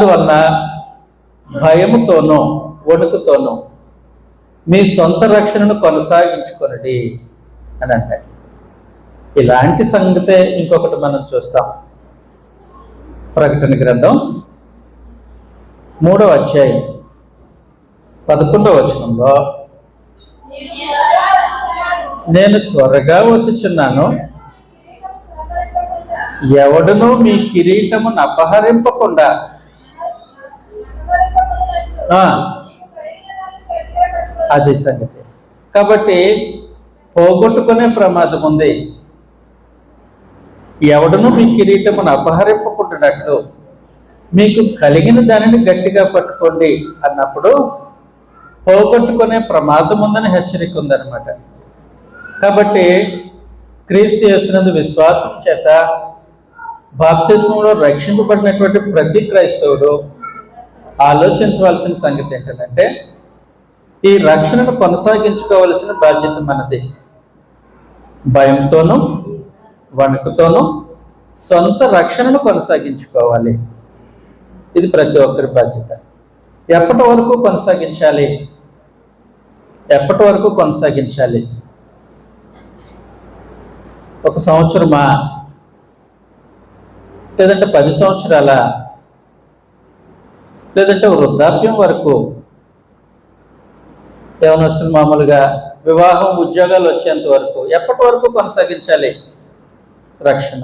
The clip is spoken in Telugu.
అందువలన భయముతోనూ వణుకుతోనూ మీ సొంత రక్షణను కొనసాగించుకొనండి అని అంటాడు. ఇలాంటి సంగతే ఇంకొకటి మనం చూస్తాం. ప్రకటన గ్రంథం 3వ అధ్యాయం 11వ వచనంలో, నేను త్వరగా వచ్చుచున్నాను, ఎవడునూ మీ కిరీటమును అపహరింపకుండా అది సంగతి. కాబట్టి పోగొట్టుకునే ప్రమాదం ఉంది. ఎవడునూ మీ కిరీటమును అపహరింపకుండానట్లు మీకు కలిగిన దానిని గట్టిగా పట్టుకోండి అన్నప్పుడు పోగొట్టుకునే ప్రమాదం ఉందని హెచ్చరిక ఉందన్నమాట. కాబట్టి క్రీస్తు యేసునందు విశ్వాసం చేత బాప్తిస్మంలో రక్షింపబడినటువంటి ప్రతి క్రైస్తవుడు ఆలోచించవలసిన సంగతి ఏంటంటే, ఈ రక్షణను కొనసాగించుకోవలసిన బాధ్యత మనది. భయంతోనూ వణుకుతోనూ సొంత రక్షణను కొనసాగించుకోవాలి. ఇది ప్రతి ఒక్కరి బాధ్యత. ఎప్పటి వరకు కొనసాగించాలి? ఎప్పటి వరకు కొనసాగించాలి? 1 సంవత్సరమా? లేదంటే 10 సంవత్సరాల? లేదంటే వృద్ధాప్యం వరకు? యవనస్తులు మామూలుగా వివాహం, ఉద్యోగాలు వచ్చేంత వరకు ఎప్పటి వరకు కొనసాగించాలి రక్షణ?